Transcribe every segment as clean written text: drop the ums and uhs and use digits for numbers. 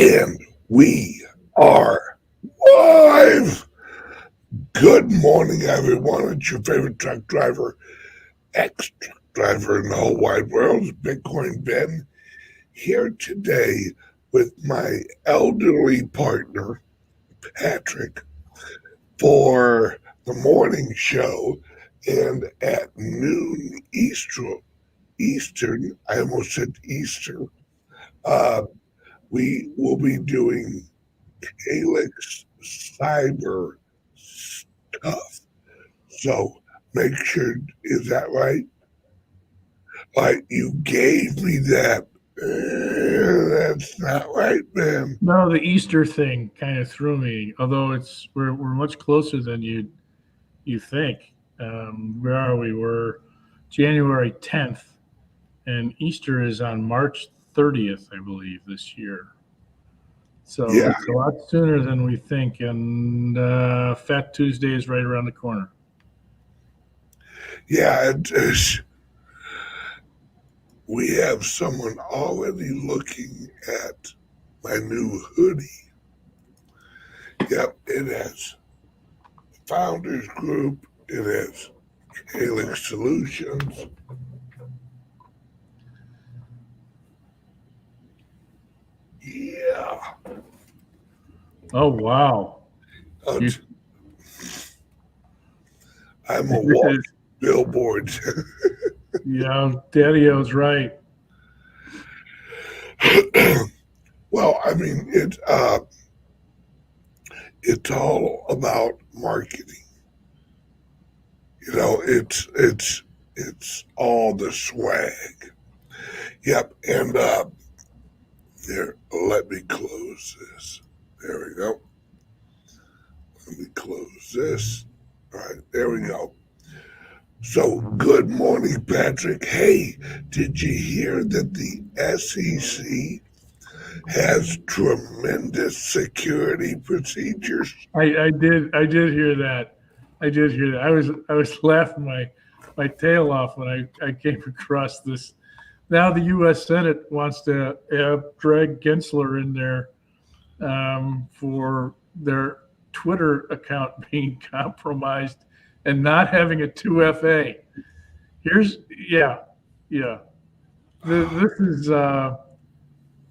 And we are live. Good morning, everyone. It's your favorite truck driver, ex-truck driver in the whole wide world, Bitcoin Ben, here today with my elderly partner, Patrick, for the morning show. And at noon Eastern, I almost said Easter, we will be doing CALIX cyber stuff. So make sure, is that right? Like you gave me that. That's not right, man. No, the Easter thing kind of threw me. Although we're much closer than you think. Where are we? We're January 10th, and Easter is on March 30th, I believe, this year. So Yeah, it's a lot sooner than we think, and Fat Tuesday is right around the corner. yeah. We have someone already looking at my new hoodie. Yep, it has Founders Group. It has CALIX Solutions. Yeah. Oh wow! Uh, You, I'm a walking billboard. yeah, Daddy-O's right. Well, I mean, it's all about marketing. It's all the swag. Yep, and there. Let me close this. There we go. Let me close this. All right, there we go. So, good morning, Patrick. Hey, did you hear that the SEC has tremendous security procedures? I did hear that. I did hear that. I was laughing my tail off when I came across this. Now the U.S. Senate wants to drag Gensler in there for their Twitter account being compromised and not having a 2FA. Here's yeah, yeah.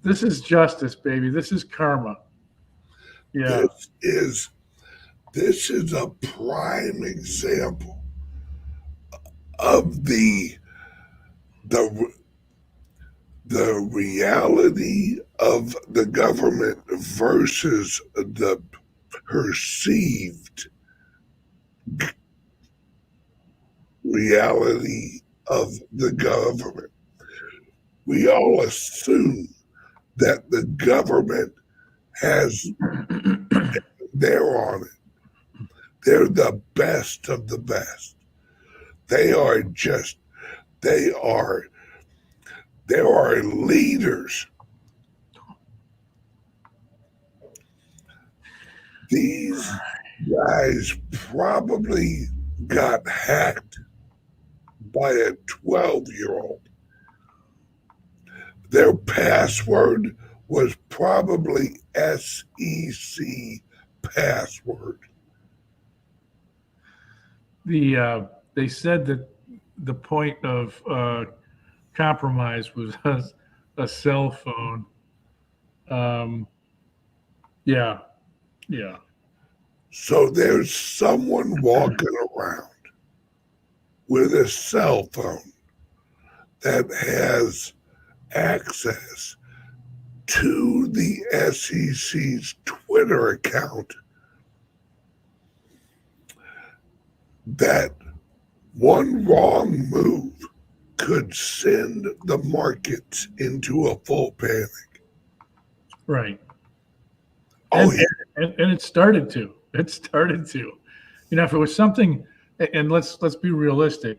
This is justice, baby. This is karma. Yeah. This is this is a prime example of the the reality of the government versus the perceived reality of the government. We all assume that the government has their on it. They're the best of the best. They are just they are there are leaders. These guys probably got hacked by a 12-year-old. Their password was probably SEC password. They said that the point of compromise was a cell phone. Um, yeah, yeah. So there's someone walking around with a cell phone that has access to the SEC's Twitter account that one wrong move could send the markets into a full panic. Right. Oh, And yeah. and it started to. It started to. If it was something, and let's be realistic.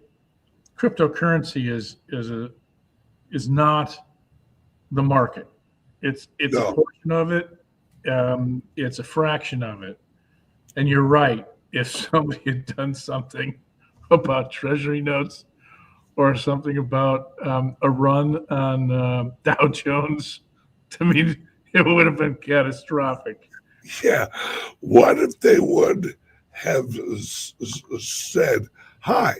Cryptocurrency is not the market. It's a No, portion of it. It's a fraction of it. And you're right. If somebody had done something about treasury notes or something about a run on Dow Jones, to me, It would have been catastrophic. Yeah. What if they would have said, "Hi,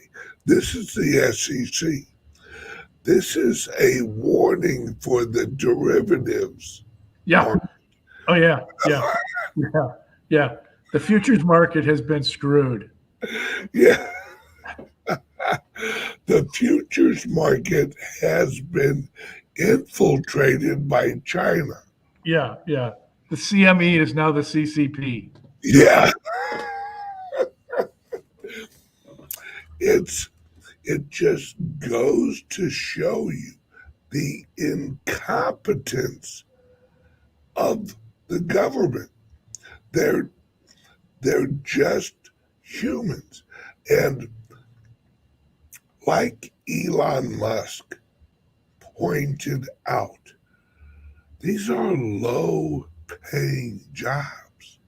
this is the SEC. This is a warning for the derivatives Yeah. market." Oh, yeah. Yeah. Yeah. Yeah. The futures market has been screwed. Yeah. The futures market has been infiltrated by China. Yeah. Yeah. The CME is now the CCP. Yeah. It just goes to show you the incompetence of the government. They're they're just humans. And like Elon Musk pointed out, these are low paying jobs.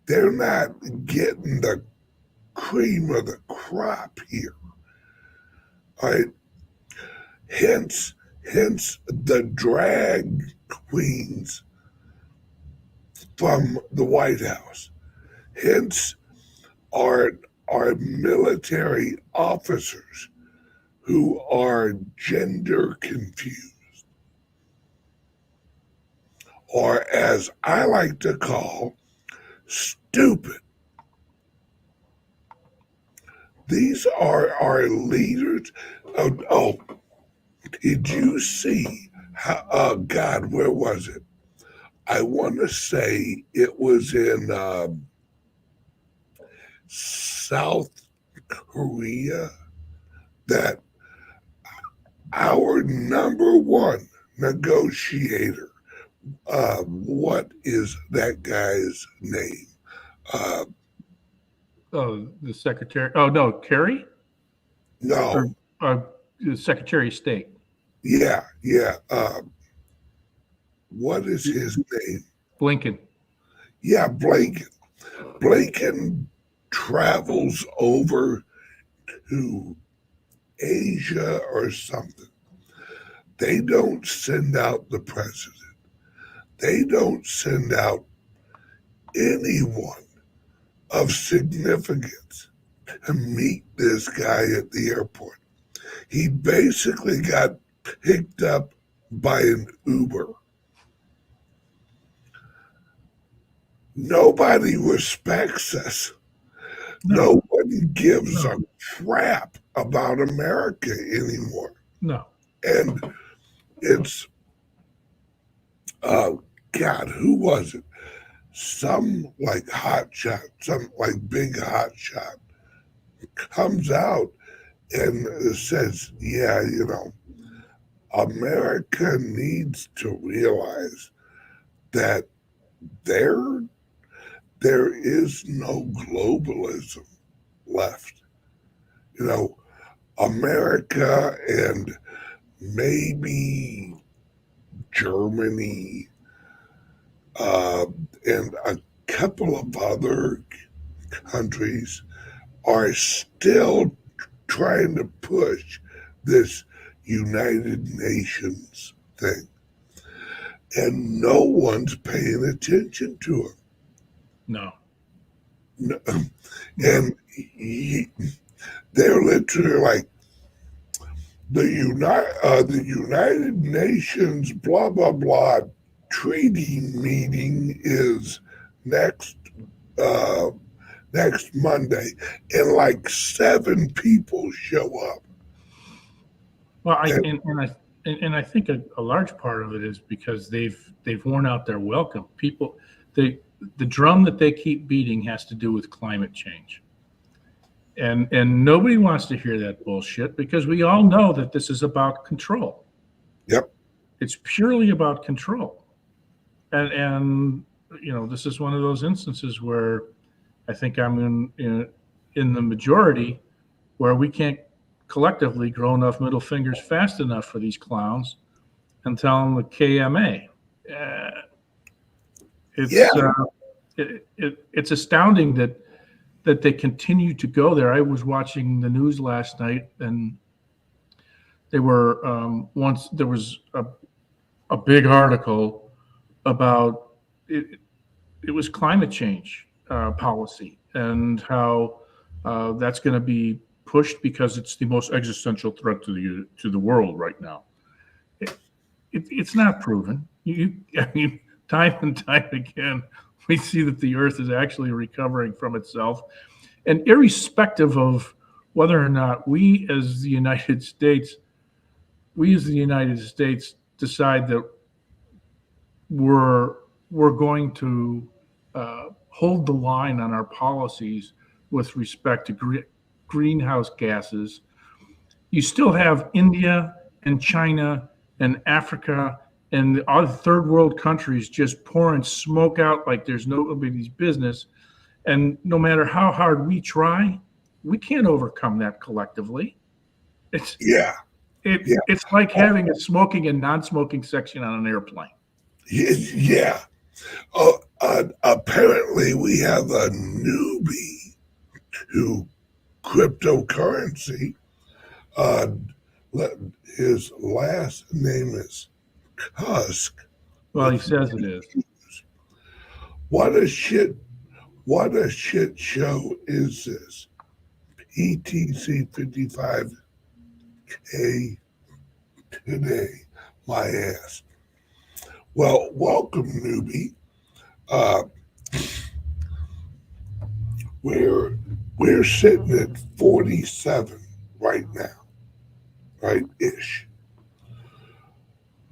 They're not getting the cream of the crop here. All right. Hence the drag queens from the White House. Hence our military officers who are gender confused, or as I like to call, stupid. These are our leaders. Oh, did you see how, oh God, where was it? I want to say it was in South Korea that our number one negotiator, what is that guy's name? Uh, Oh, the secretary. Oh, no, Kerry? Or no, the Secretary of State. yeah, yeah. What is his name? Blinken. Yeah, Blinken. Blinken travels over to Asia or something. They don't send out the president. They don't send out anyone of significance to meet this guy at the airport. He basically got picked up by an Uber. Nobody respects us. No one gives a crap about America anymore. No. And it's, God, who was it? Some like hot shot, some like big hot shot comes out and says, yeah, America needs to realize that there is no globalism left. America and maybe Germany and a couple of other countries are still trying to push this United Nations thing. And no one's paying attention to it. No. And they're literally like, the United Nations blah blah blah treaty meeting is next Monday, and like 7 people show up. Well, I think a large part of it is because they've worn out their welcome. People, the drum that they keep beating has to do with climate change. And nobody wants to hear that bullshit because we all know that this is about control. Yep. It's purely about control. And this is one of those instances where I think I'm in the majority where we can't collectively grow enough middle fingers fast enough for these clowns and tell them the KMA. It's astounding that they continue to go there. I was watching the news last night, and they were once there was a big article about it. It was climate change policy and how that's going to be pushed because it's the most existential threat to the world right now. It's not proven. I mean, time and time again, we see that the Earth is actually recovering from itself, and irrespective of whether or not we as the United States decide that we're we're going to hold the line on our policies with respect to greenhouse gases. You still have India and China and Africa and the other third world countries just pouring smoke out like there's nobody's business. And no matter how hard we try, we can't overcome that collectively. It's Yeah. it's like having a smoking and non-smoking section on an airplane. Yeah. Apparently, we have a newbie to cryptocurrency. Uh, his last name is Husk. Well, he says it is. What a shit! What a shit show is this? ETC 55K today. My ass. Well, welcome, newbie. Uh, we're sitting at 47 right now, right ish.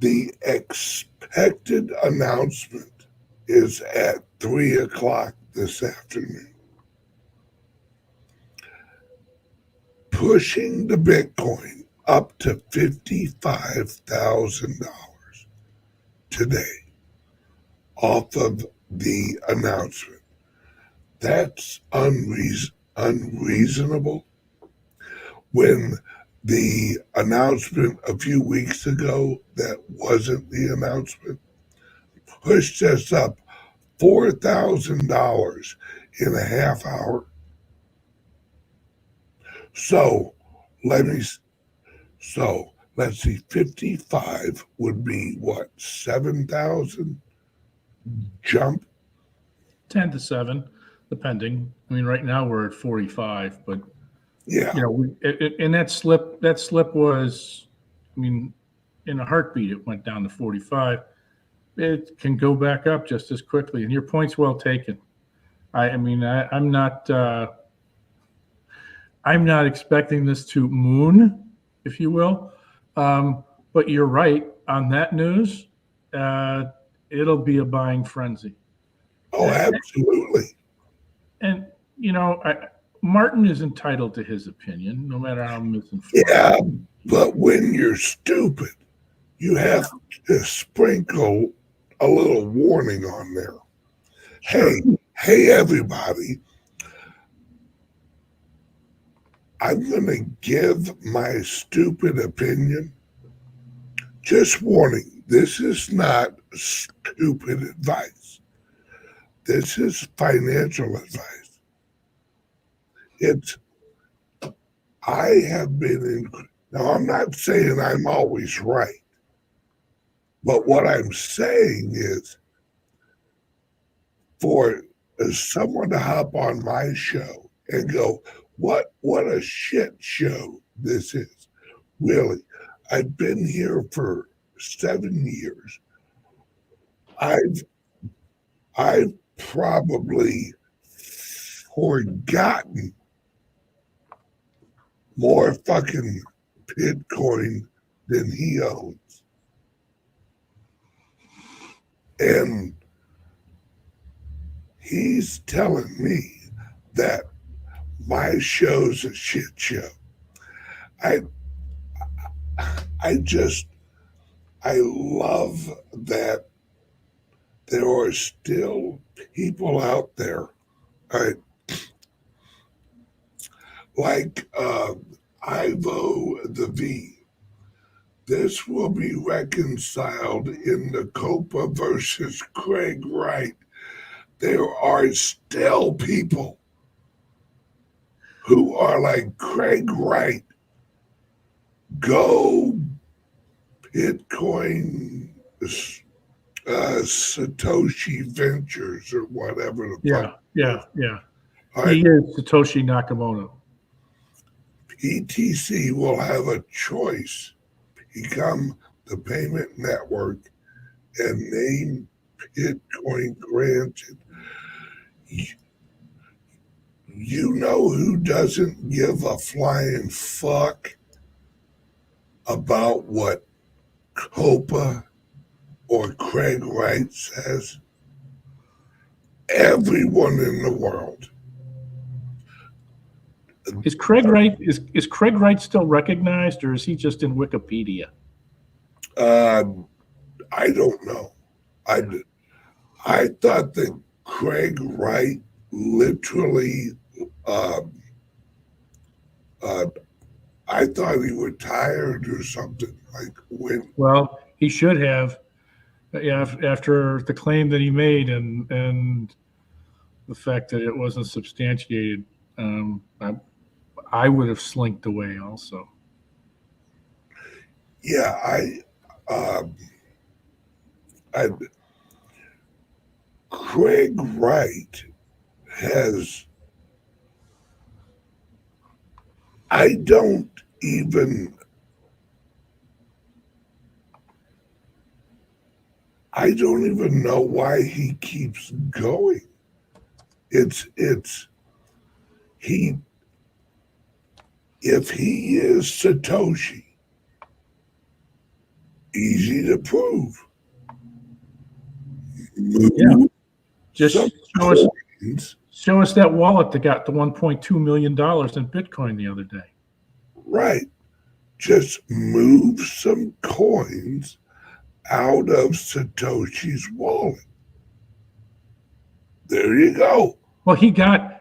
The expected announcement is at 3 o'clock this afternoon. Pushing the Bitcoin up to $55,000 today off of the announcement. That's unreasonable. When the announcement a few weeks ago that wasn't the announcement pushed us up $4,000 in a half hour. So let's see, 55 would be what, 7,000 jump? 10 to 7, depending. I mean, right now we're at 45, but Yeah. And that slip was, I mean, in a heartbeat, it went down to 45. It can go back up just as quickly. And your point's well taken. I'm not expecting this to moon, if you will. But you're right on that news. It'll be a buying frenzy. Oh, absolutely. And Martin is entitled to his opinion, no matter how misinformed. Yeah, but when you're stupid, you have to sprinkle a little warning on there. Sure. Hey, everybody. I'm going to give my stupid opinion. Just warning, this is not stupid advice. This is financial advice. I have been now I'm not saying I'm always right, but what I'm saying is for someone to hop on my show and go, what a shit show this is. Really, I've been here for 7 years. I've probably forgotten more fucking Bitcoin than he owns. And he's telling me that my show's a shit show. I love that there are still people out there, right? Like Ivo the V. This will be reconciled in the Copa versus Craig Wright. There are still people who are like Craig Wright. Go Bitcoin Satoshi Ventures or whatever the fuck. Yeah. All He right. is Satoshi Nakamoto. ETC will have a choice: become the payment network and name Bitcoin granted. You know who doesn't give a flying fuck about what Copa or Craig Wright says? Everyone in the world. Is Craig Wright still recognized, or is he just in Wikipedia? I don't know. I thought that Craig Wright literally. I thought he retired or something. Like when? Well, he should have. After the claim that he made and the fact that it wasn't substantiated, I would have slinked away also. Yeah, Craig Wright has. I don't even know why he keeps going. It's he. If he is Satoshi, easy to prove. Yeah. Just Some coins, show us that wallet that got the $1.2 million in Bitcoin the other day. right. Just move some coins out of Satoshi's wallet. There you go. Well, there was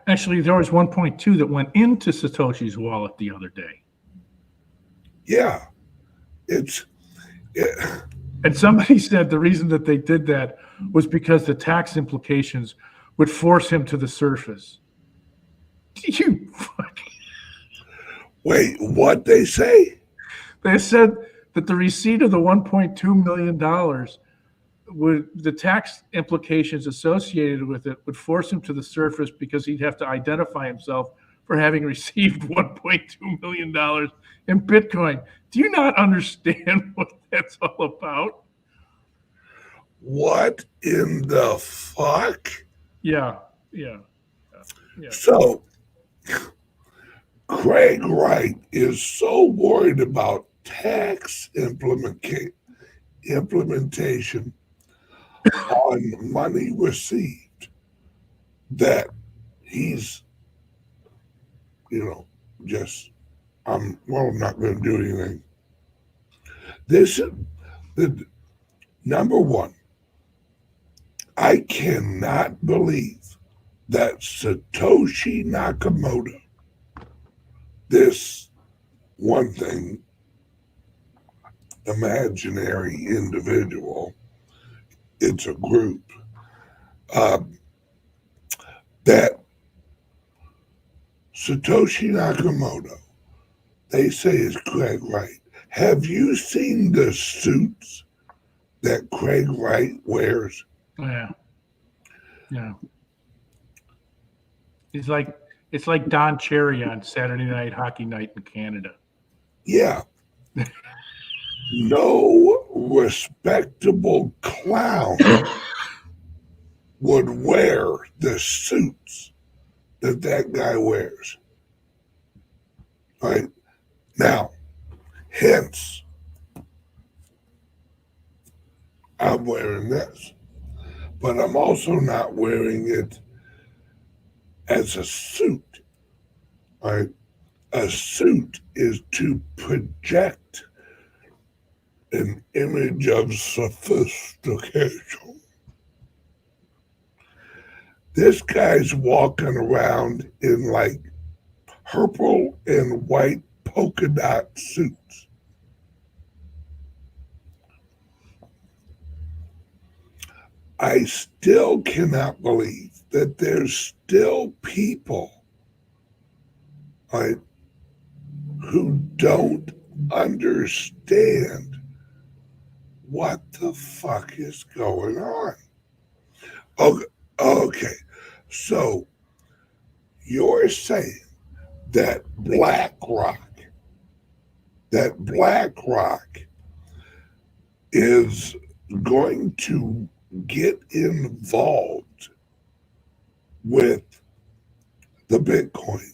1.2 that went into Satoshi's wallet the other day. Yeah. And somebody said the reason that they did that was because the tax implications would force him to the surface. You fucking... Wait, what they say? They said that the receipt of the $1.2 million the tax implications associated with it would force him to the surface because he'd have to identify himself for having received $1.2 million in Bitcoin. Do you not understand what that's all about? What in the fuck? Yeah. So, Craig Wright is so worried about tax implementation on money received that he's, just, I'm not going to do anything. This is the number one. I cannot believe that Satoshi Nakamoto, this one thing, imaginary individual, it's a group, that Satoshi Nakamoto, they say is Craig Wright. Have you seen the suits that Craig Wright wears? Yeah. It's like Don Cherry on Saturday Night Hockey Night in Canada. Yeah. No respectable clown would wear the suits that guy wears. Right? Now, hence, I'm wearing this, but I'm also not wearing it as a suit. Right? A suit is to project an image of sophistication. This guy's walking around in like purple and white polka dot suits. I still cannot believe that there's still people, right, who don't understand what the fuck is going on? Okay. So you're saying that BlackRock is going to get involved with the Bitcoin.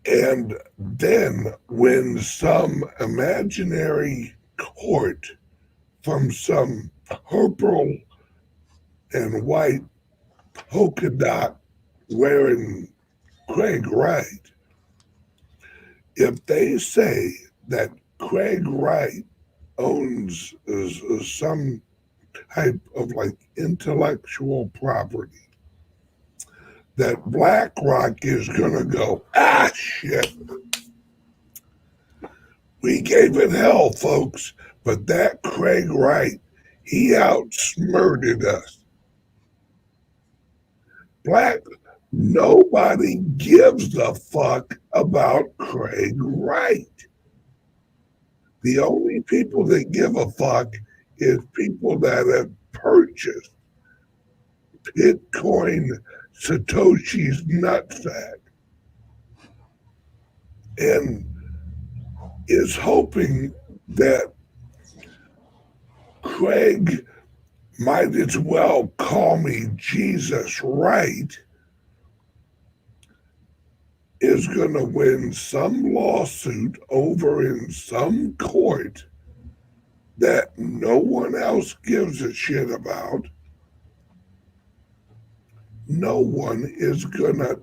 And then when some imaginary court from some purple and white polka dot wearing Craig Wright, if they say that Craig Wright owns some type of like intellectual property, that BlackRock is going to go, shit. We gave it hell, folks, but that Craig Wright, he outsmarted us. Nobody gives a fuck about Craig Wright. The only people that give a fuck is people that have purchased Bitcoin Satoshi's nutsack and is hoping that Craig might as well call me Jesus Wright is going to win some lawsuit over in some court that no one else gives a shit about. No one is gonna,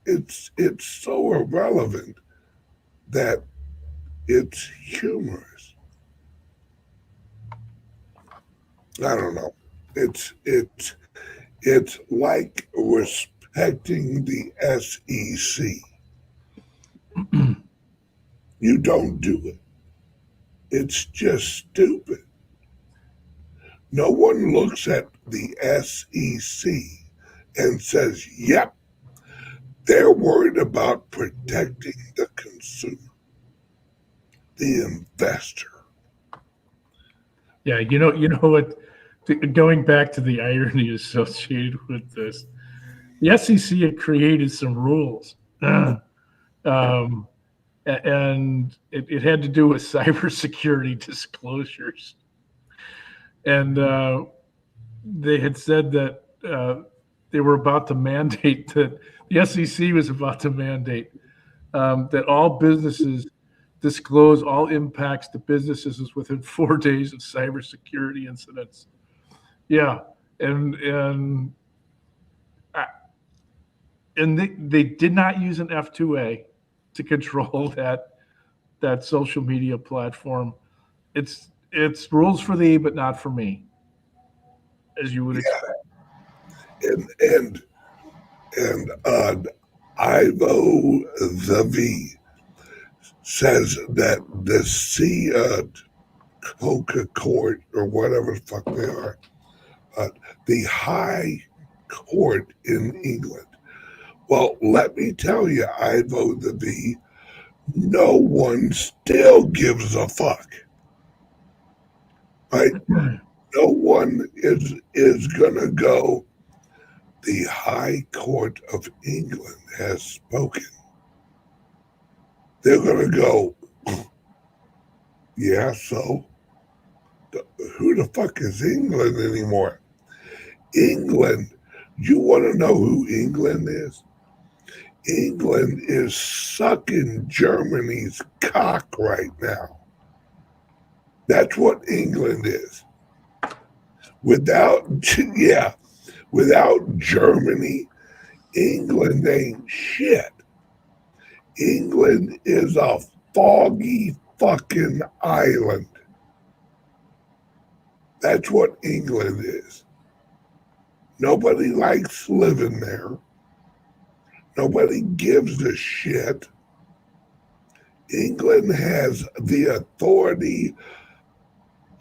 it's so irrelevant that it's humorous. I don't know. It's like respecting the SEC. You don't do it. It's just stupid. No one looks at the SEC and says, yep, they're worried about protecting the consumer, the investor. Yeah, you know what? Going back to the irony associated with this, the SEC had created some rules, and it had to do with cybersecurity disclosures. And they had said that they were about to mandate that the SEC was about to mandate that all businesses disclose all impacts to businesses within 4 days of cybersecurity incidents. Yeah, and they did not use an F2A to control that social media platform. It's rules for thee, but not for me, as you would expect. And Ivo the V says that the Coca Court or whatever the fuck they are, the High Court in England. Well, let me tell you, Ivo the V, no one still gives a fuck. Right? No one is gonna go, the High Court of England has spoken. They're gonna go, yeah, so who the fuck is England anymore? England, you want to know who England is? England is sucking Germany's cock right now. That's what England is. Without Germany, England ain't shit. England is a foggy fucking island. That's what England is. Nobody likes living there. Nobody gives a shit. England has the authority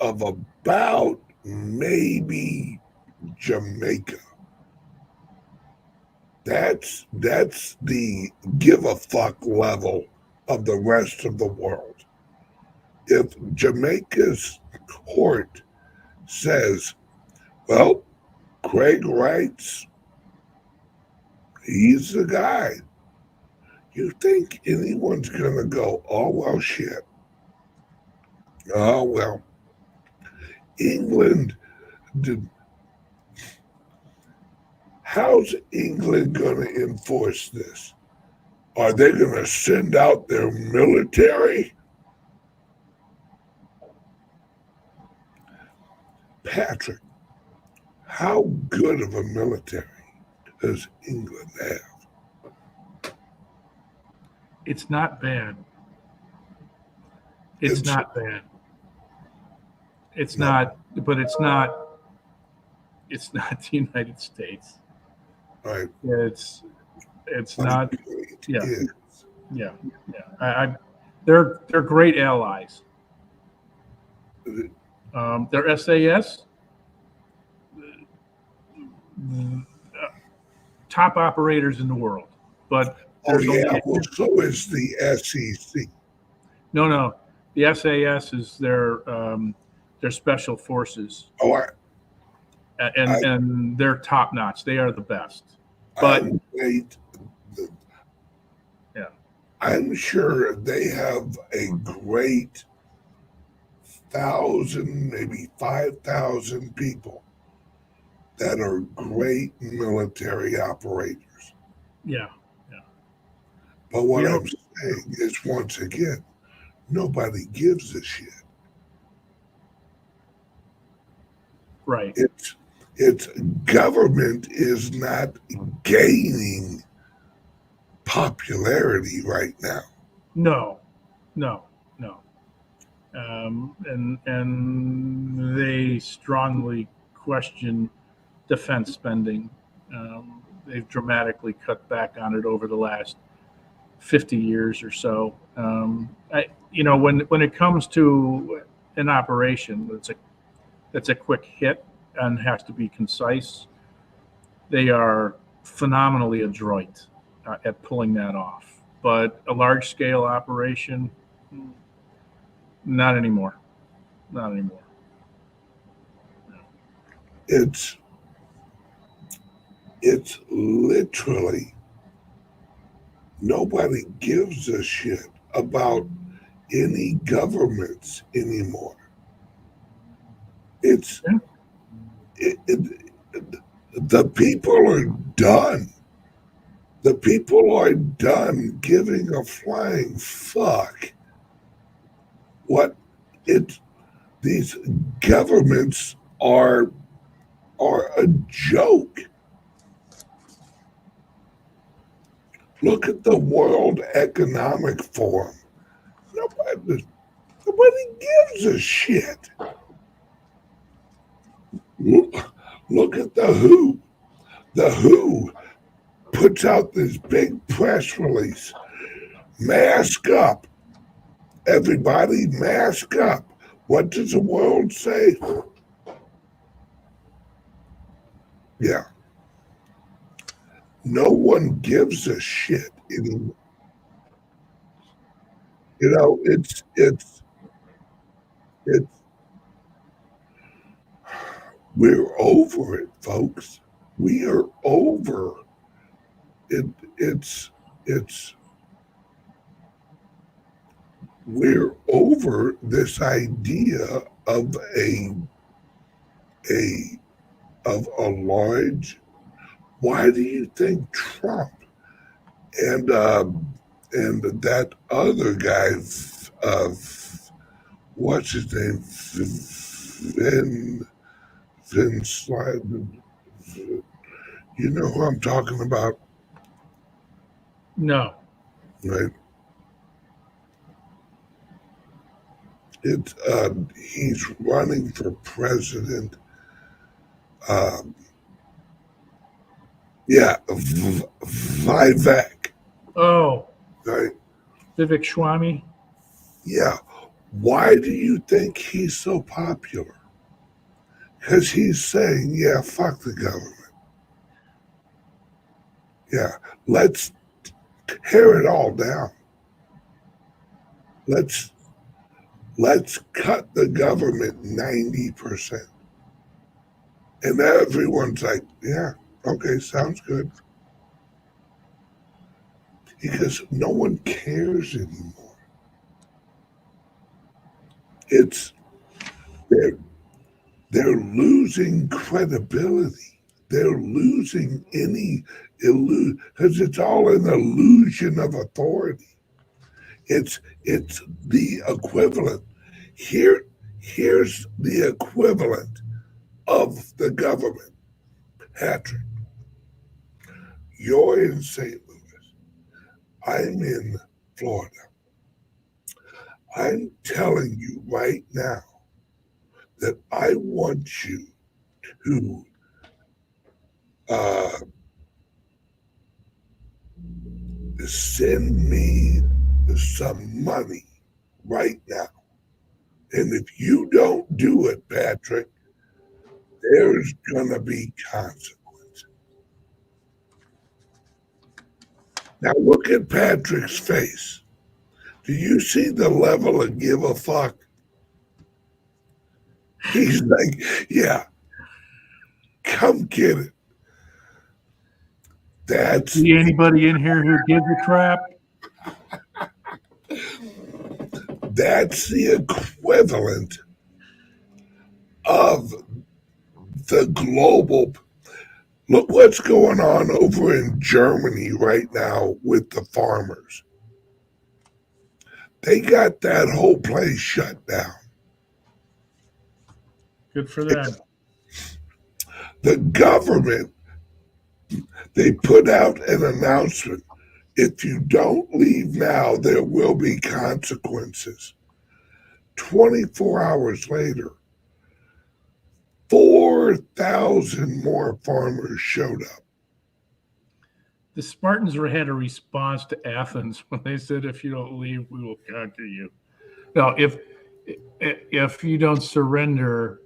of about maybe Jamaica. That's the give a fuck level of the rest of the world. If Jamaica's court says, well, Craig Wright's, he's the guy, you think anyone's going to go, oh, well, shit. Oh, well, England did. How's England going to enforce this? Are they going to send out their military? Patrick, how good of a military does England have? It's not bad. It's not bad. It's No. not, but it's not the United States. Right. It's not. Yeah. Is. Yeah. They're great allies. Their SAS, top operators in the world. But Oh, yeah. Well, so is the SEC. No. The SAS is their special forces. Oh, and they're top notch. They are the best. But yeah, I'm sure they have a great 1,000, maybe 5,000 people that are great military operators. Yeah. But what I'm saying is, once again, nobody gives a shit. Right. It's government is not gaining popularity right now. No. And they strongly question defense spending. They've dramatically cut back on it over the last 50 years or so. When it comes to an operation that's a quick hit and has to be concise, they are phenomenally adroit at pulling that off. But a large scale operation, not anymore. It's literally nobody gives a shit about any governments anymore. The people are done. The people are done giving a flying fuck what these governments are a joke. Look at the World Economic Forum. Nobody gives a shit. Look at the WHO. The WHO puts out this big press release. Mask up. Everybody mask up. What does the world say? Yeah. No one gives a shit anymore. It's we're over it, folks. We are over it. We're over this idea of a large. Why do you think Trump and that other guy, what's his name, Vin Slide? You know who I'm talking about? No. Right. He's running for president. Vivek. Oh. Right. Vivek Swamy. Yeah. Why do you think he's so popular? Because he's saying, yeah, fuck the government. Yeah, let's tear it all down. Let's Let's cut the government 90%. And everyone's like, yeah, okay, sounds good. Because no one cares anymore. It's they're losing credibility. They're losing any illusion because it's all an illusion of authority. It's the equivalent. Here's the equivalent of the government. Patrick, you're in St. Louis. I'm in Florida. I'm telling you right now that I want you to uh, send me some money right now. And if you don't do it, Patrick, there's going to be consequences. Now look at Patrick's face. Do you see the level of give a fuck? He's like, yeah, come get it. See anybody in here who gives a crap? That's the equivalent of the global. Look what's going on over in Germany right now with the farmers. They got that whole place shut down. Good for them. The government, they put out an announcement. If you don't leave now, there will be consequences. 24 hours later, 4,000 more farmers showed up. The Spartans had a response to Athens when they said, "If you don't leave, we will conquer you." Now, if you don't surrender,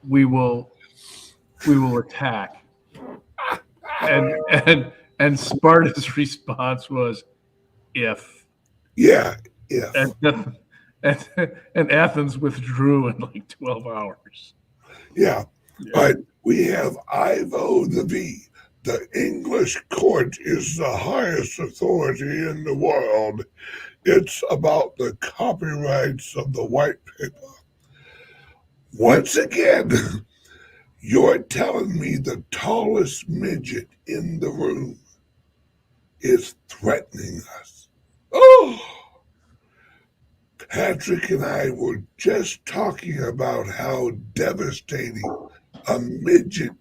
we will attack. And Sparta's response was, "If." Yeah, yeah. And Athens withdrew in like 12 hours. Yeah. But we have Ivo the V. The English court is the highest authority in the world. It's about the copyrights of the white paper. Once again, you're telling me the tallest midget in the room is threatening us. Oh, Patrick and I were just talking about how devastating a midget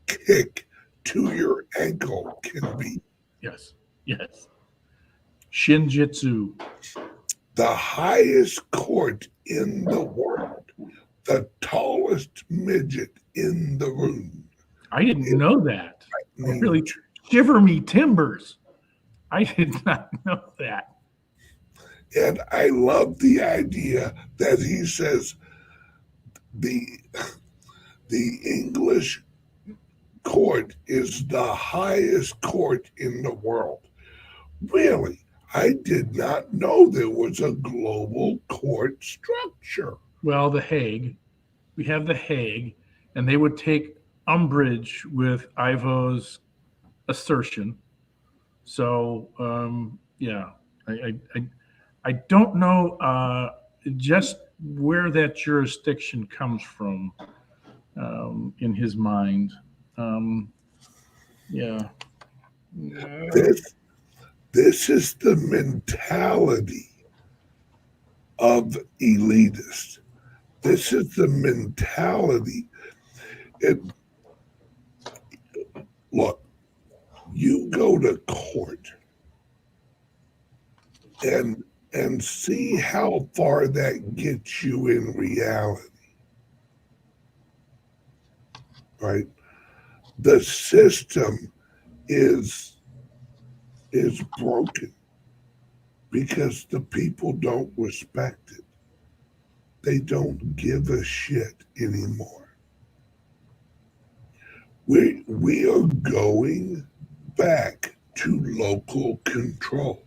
kick to your ankle can be. Yes. Shinjitsu. The highest court in the world, the tallest midget in the room. I didn't know that. Really shiver me timbers. I did not know that. And I love the idea that he says the English court is the highest court in the world. Really, I did not know there was a global court structure. Well, The Hague. We have The Hague, and they would take umbrage with Ivo's assertion. So, yeah, I don't know just where that jurisdiction comes from in his mind. Yeah. This is the mentality of elitists. This is the mentality. Look, you go to court and see how far that gets you in reality. Right? The system is broken because the people don't respect it. They don't give a shit anymore. We are going back to local control.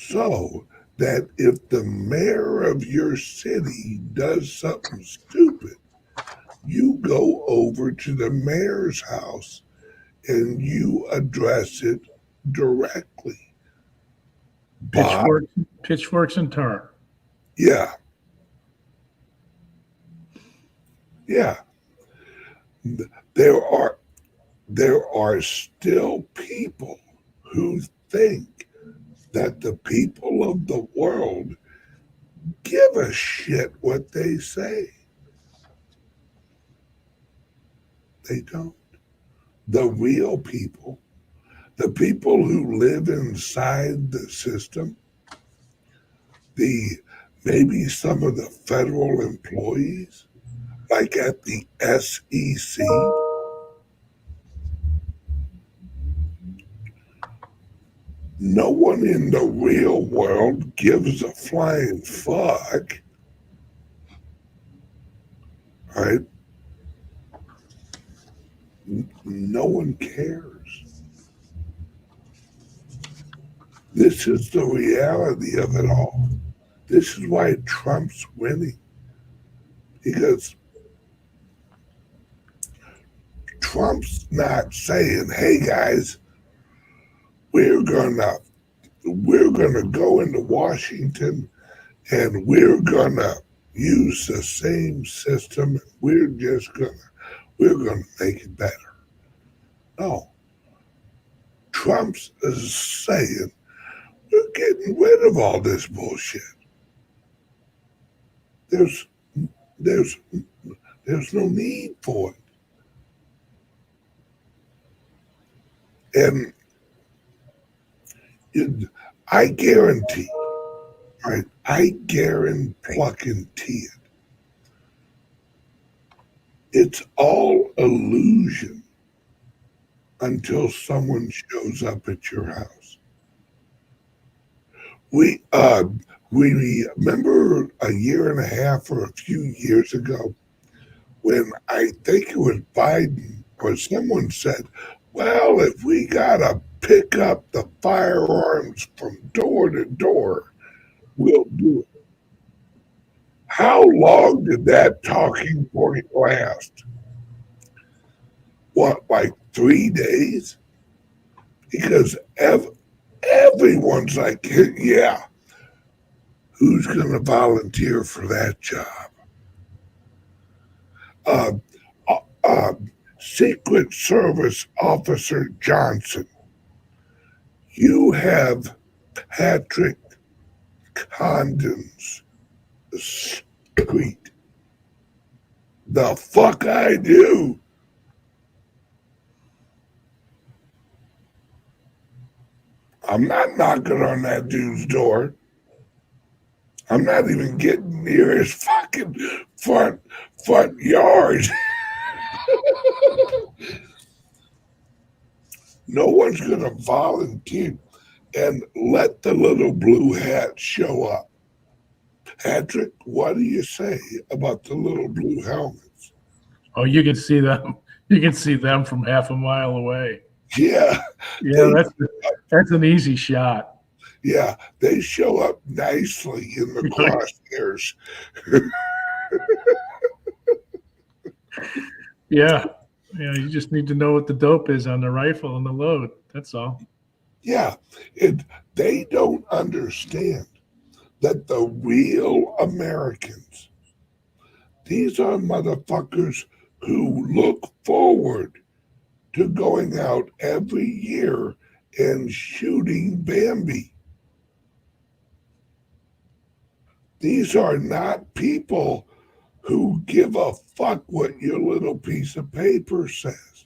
so that if the mayor of your city does something stupid, you go over to the mayor's house and you address it directly. Bob, Pitchforks and tar. yeah, yeah. There are there are still people who think that the people of the world give a shit what they say. They don't. The real people, the people who live inside the system, the maybe some of the federal employees, like at the SEC, no one in the real world gives a flying fuck, right? No one cares. This is the reality of it all. This is why Trump's winning, because Trump's not saying, "Hey guys, we're gonna go into Washington and we're gonna use the same system. We're gonna make it better." No, Trump's is saying we're getting rid of all this bullshit. There's there's there's no need for it, and I guarantee, right? I guarantee it. It's all illusion until someone shows up at your house. We uh we remember a year and a half or a few years ago when I think it was Biden or someone said, "Well, if we gotta pick up the firearms from door to door, we'll do it." How long did that talking point last? What, like 3 days? Because everyone's like, "Yeah, who's going to volunteer for that job?" Uh, uh, uh, Secret Service Officer Johnson, you have Patrick Condon's street. The fuck I do. I'm not knocking on that dude's door. I'm not even getting near his fucking front yard. No one's gonna volunteer and let the little blue hat show up. Patrick, what do you say about the little blue helmets? Oh, you can see them. You can see them from half a mile away. Yeah, Yeah, that's an easy shot. yeah, they show up nicely in the crosshairs. Yeah, yeah. You just need to know what the dope is on the rifle and the load. That's all. Yeah, they don't understand that the real Americans, these are motherfuckers who look forward to going out every year and shooting Bambi. These are not people who give a fuck what your little piece of paper says.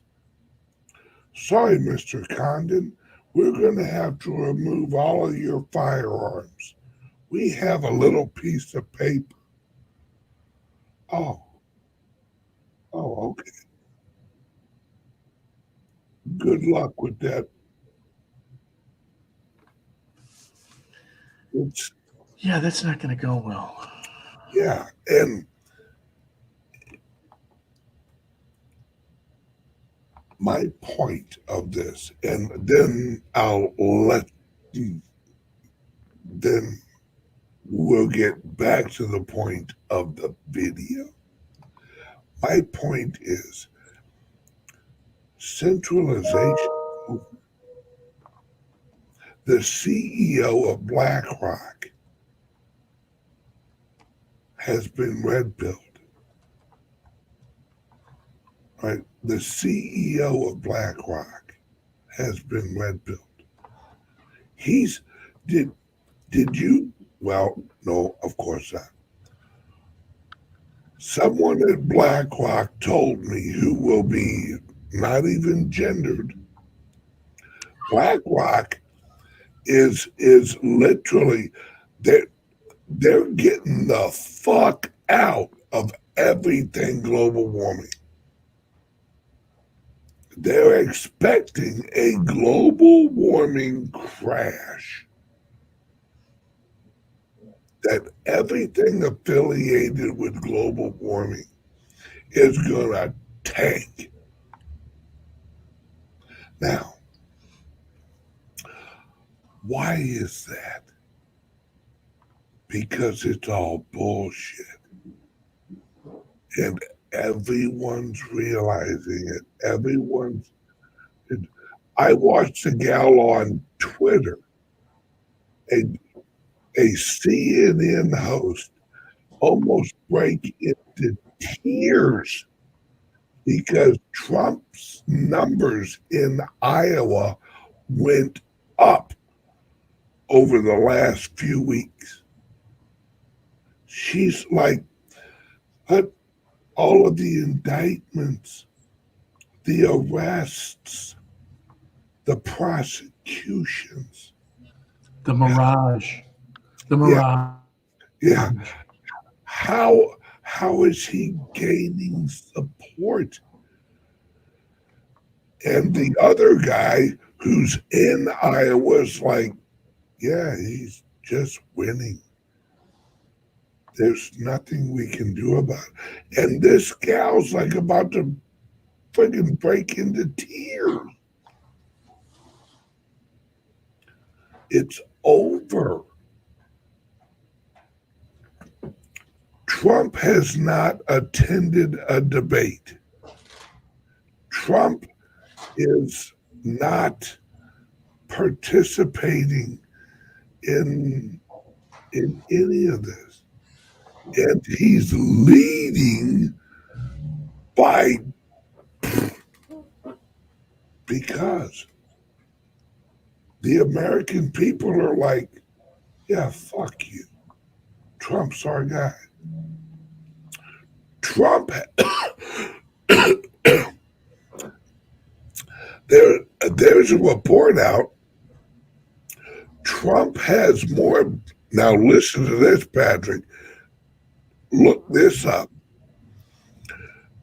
Sorry, Mr. Condon, we're going to have to remove all of your firearms. We have a little piece of paper. Oh, okay. Good luck with that. It's, Yeah, that's not going to go well. yeah, and my point of this, and then I'll let then we'll get back to the point of the video. My point is centralization. The CEO of BlackRock has been red-pilled. Right? The CEO of BlackRock has been red-pilled. Did you? Well, no, of course not. Someone at BlackRock told me, who will be not even gendered, BlackRock is literally they're getting the fuck out of everything global warming. They're expecting a global warming crash. That everything affiliated with global warming is going to tank. Now, why is that? Because it's all bullshit. And everyone's realizing it. I watched a gal on Twitter, a CNN host, almost break into tears because Trump's numbers in Iowa went up over the last few weeks. She's like, but all of the indictments, the arrests, the prosecutions, The mirage. Yeah. How is he gaining support? And the other guy who's in Iowa's like, yeah, he's just winning. There's nothing we can do about it. And this gal's like about to freaking break into tears. It's over. Trump has not attended a debate. Trump is not participating in any of this. And he's leading by because the American people are like, yeah, fuck you. Trump's our guy. Trump, there's a report out. Trump has more. Now listen to this, Patrick. Look this up.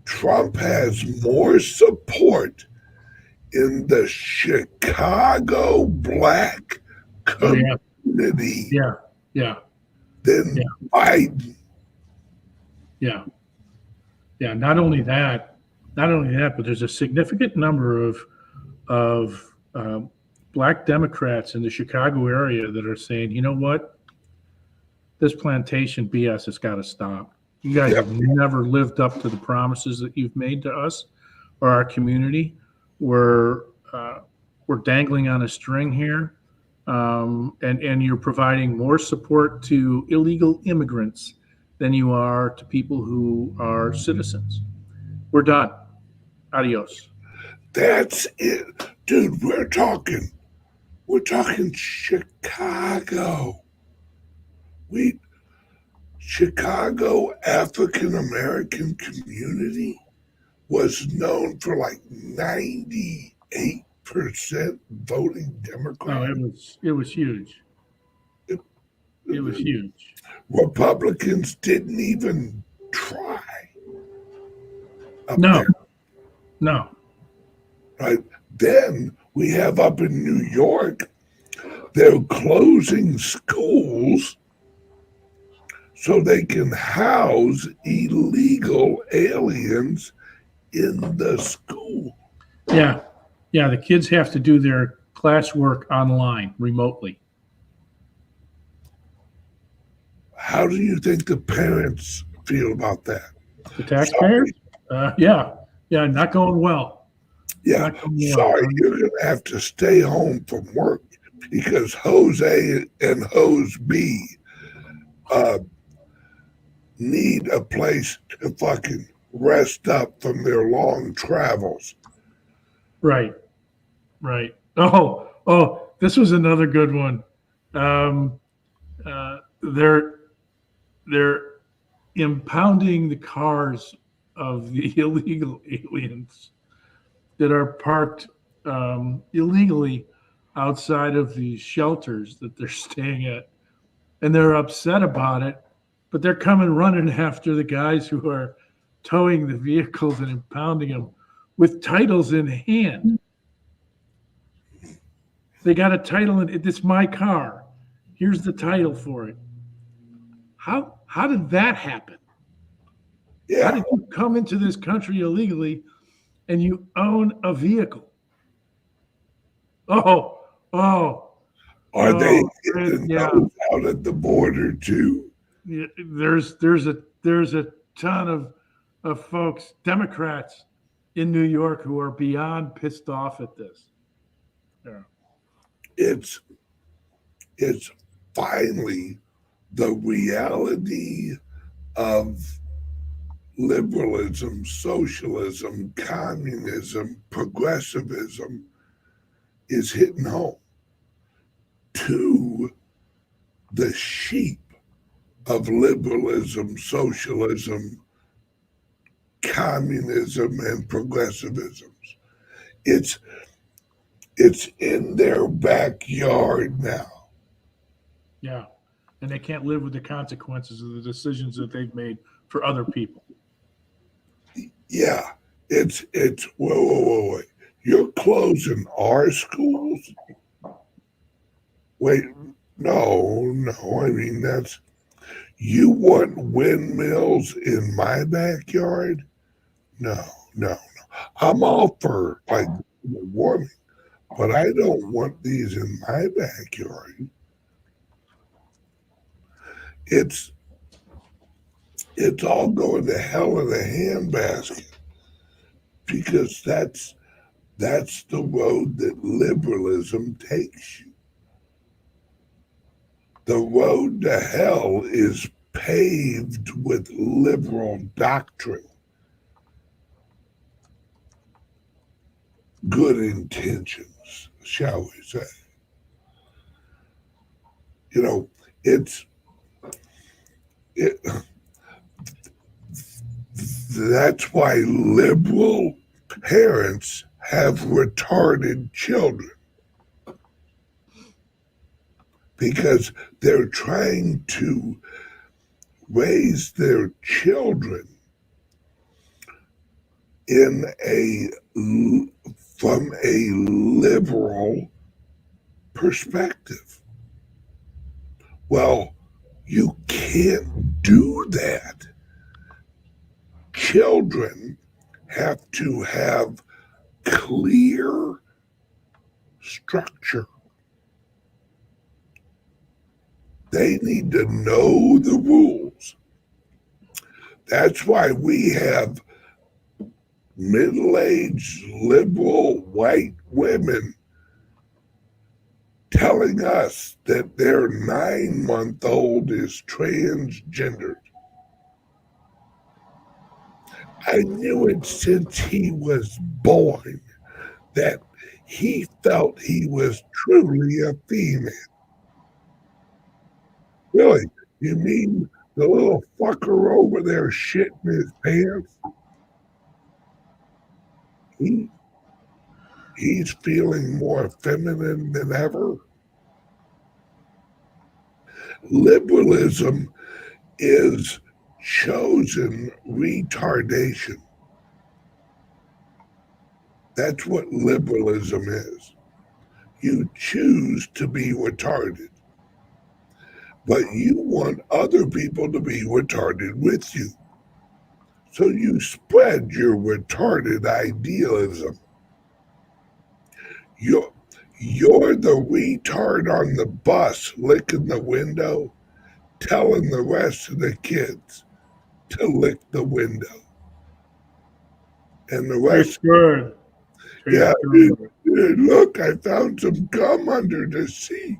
Trump has more support in the Chicago black community than Biden. Yeah. Not only that, but there's a significant number of black Democrats in the Chicago area that are saying, you know what, this plantation BS has got to stop. You guys have never lived up to the promises that you've made to us or our community. We're dangling on a string here, and you're providing more support to illegal immigrants than you are to people who are citizens. We're done. Adios. That's it. Dude, we're talking Chicago. Chicago African American community was known for like 98% voting Democrat. No, it was huge. It was huge. Republicans didn't even try. No. Right. Then we have up in New York, they're closing schools so they can house illegal aliens in the school. Yeah. The kids have to do their classwork online, remotely. How do you think the parents feel about that? The taxpayers? Sorry, Yeah, not going well. yeah, Not going well. sorry, you're going to have to stay home from work because hose A and hose B uh, need a place to fucking rest up from their long travels. Right, right. Oh, this was another good one. Um, they're impounding the cars of the illegal aliens that are parked illegally outside of these shelters that they're staying at, and they're upset about it. But they're coming running after the guys who are towing the vehicles and impounding them with titles in hand. They got a title, and it's my car. Here's the title for it. How did that happen? How Yeah, did you come into this country illegally and you own a vehicle? Oh, oh, are they oh, getting yeah. those out at the border too? Yeah, there's a ton of folks, Democrats in New York, who are beyond pissed off at this. Yeah. It's it's finally the reality of liberalism, socialism, communism, progressivism is hitting home to the sheep of liberalism, socialism, communism, and progressivism. It's it's in their backyard now. Yeah. And they can't live with the consequences of the decisions that they've made for other people. Yeah, it's wait. You're closing our schools? Wait, no. I mean that's you want windmills in my backyard? No, no. I'm all for like warming, but I don't want these in my backyard. It's it's all going to hell in a handbasket because that's the road that liberalism takes you. The road to hell is paved with liberal doctrine, good intentions, shall we say. You know, it's it, that's why liberal parents have retarded children because they're trying to raise their children in a from a liberal perspective. Well, you can't do that. Children have to have clear structure. They need to know the rules. That's why we have middle aged liberal white women telling us that their 9-month-old is transgendered. I knew it since he was born that he felt he was truly a female. Really? You mean the little fucker over there shitting his pants? He, he's feeling more feminine than ever. Liberalism is chosen retardation. That's what liberalism is. You choose to be retarded, but you want other people to be retarded with you. So you spread your retarded idealism. You're, you're the retard on the bus licking the window. telling the rest of the kids to lick the window. And the rest, Tastes good. yeah, Tastes good. look, I found some gum under the seat.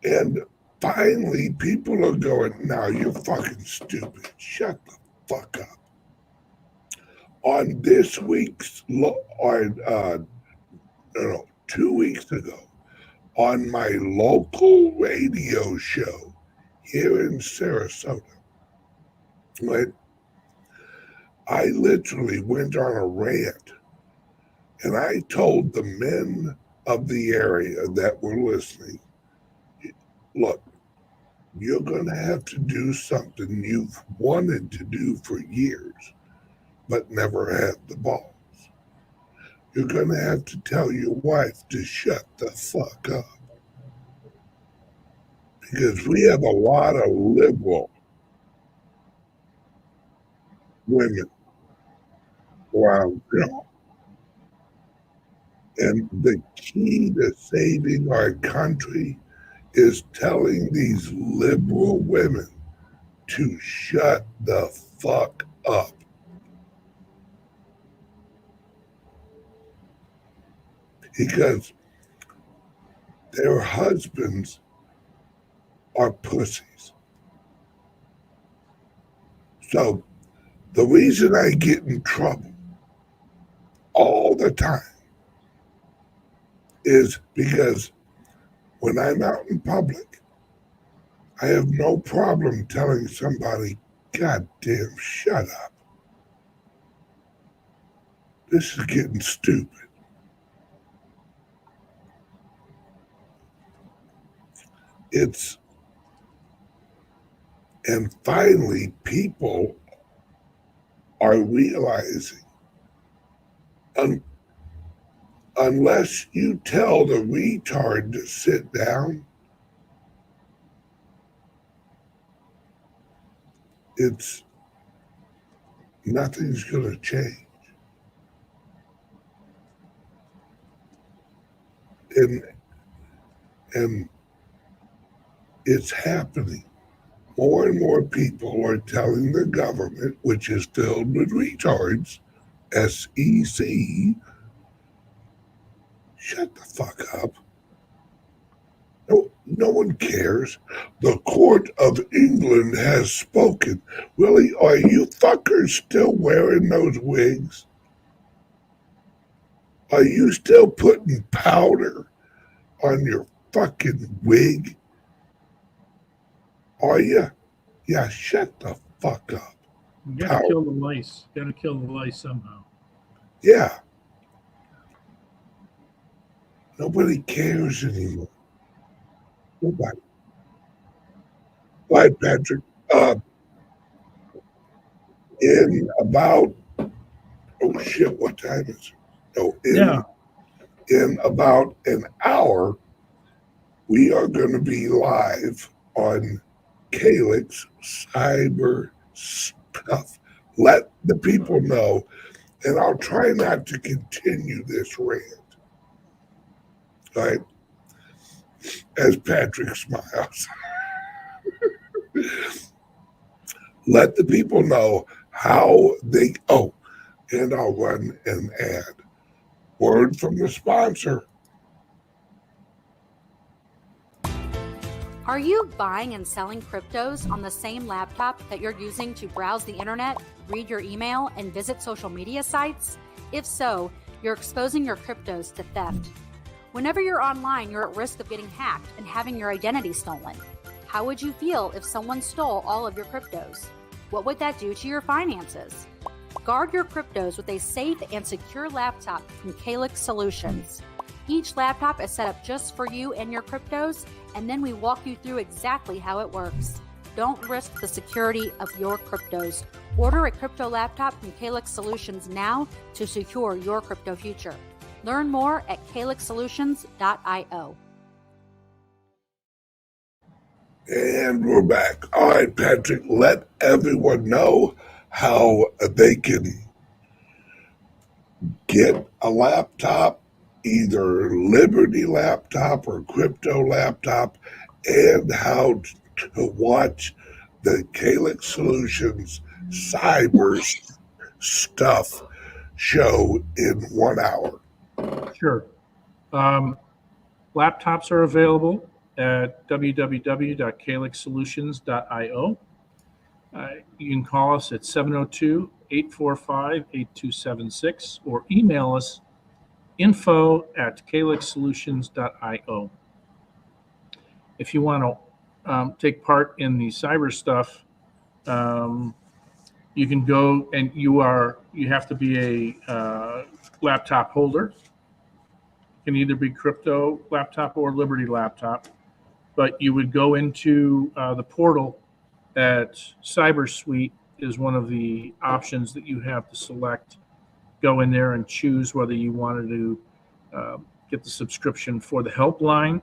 And finally, people are going, now you're fucking stupid. Shut the fuck up. On this week's, 2 weeks ago, on my local radio show here in Sarasota, right, I literally went on a rant and I told the men of the area that were listening, look, you're going to have to do something you've wanted to do for years, but never had the balls. You're going to have to tell your wife to shut the fuck up. Because we have a lot of liberal women around, and the key to saving our country is telling these liberal women to shut the fuck up. Because their husbands are pussies. So the reason I get in trouble all the time is because when I'm out in public, I have no problem telling somebody, God damn, shut up. This is getting stupid. And finally, people are realizing, unless you tell the retard to sit down, nothing's going to change. And it's happening. More and more people are telling the government, which is filled with retards, SEC, shut the fuck up. No one cares. The Court of England has spoken. Really, are you fuckers still wearing those wigs? Are you still putting powder on your fucking wig? Are you? Yeah, shut the fuck up. You gotta kill the lice. Gotta kill the lice somehow. Yeah. Nobody cares anymore. Nobody. Right, Patrick. In about, oh shit, what time is it? No, in about an hour, we are going to be live on CALIX cyber stuff. Let the people know, and I'll try not to continue this rant. Right? As Patrick smiles. Let the people know how they, and I'll run an ad. Word from the sponsor. Are you buying and selling cryptos on the same laptop that you're using to browse the internet, read your email, and visit social media sites? If so, you're exposing your cryptos to theft. Whenever you're online, you're at risk of getting hacked and having your identity stolen. How would you feel if someone stole all of your cryptos? What would that do to your finances? Guard your cryptos with a safe and secure laptop from CALIX Solutions. Each laptop is set up just for you and your cryptos, and then we walk you through exactly how it works. Don't risk the security of your cryptos. Order a crypto laptop from CALIX Solutions now to secure your crypto future. Learn more at calixsolutions.io. And we're back. All right, Patrick, let everyone know how they can get a laptop either Liberty laptop or crypto laptop, and how to watch the CALIX Solutions cyber stuff show in 1 hour. Sure. Laptops are available at www.calixsolutions.io. You can call us at 702-845-8276 or email us info@calixsolutions.io. If you want to take part in the cyber stuff, you can go, and you have to be a laptop holder. It can either be crypto laptop or Liberty laptop, but you would go into the portal at CyberSuite is one of the options that you have to select. Go in there and choose whether you wanted to get the subscription for the helpline,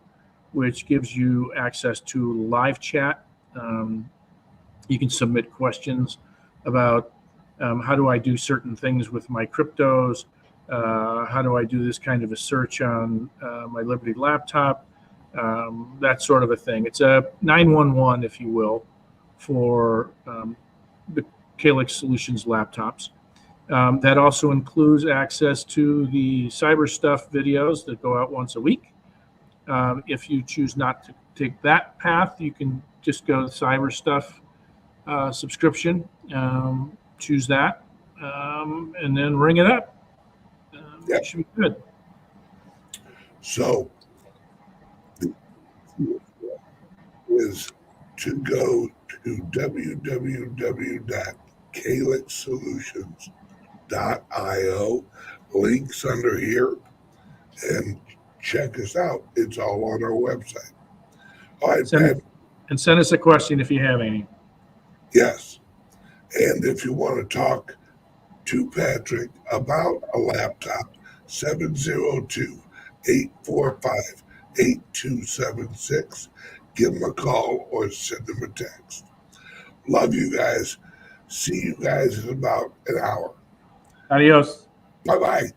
which gives you access to live chat. You can submit questions about how do I do certain things with my cryptos, how do I do this kind of a search on my Liberty laptop, that sort of a thing. It's a 911, if you will, for the CALIX Solutions laptops. That also includes access to the cyber stuff videos that go out once a week. If you choose not to take that path, you can just go to the cyber stuff subscription, choose that, and then ring it up. Yep. It should be good. So, is to go to www.calixsolutions.io, links under here, and check us out. It's all on our website. All right, Pat. And send us a question if you have any. Yes. And if you want to talk to Patrick about a laptop, 702-845-8276. Give him a call or send him a text. Love you guys. See you guys in about an hour. Adios. Bye-bye.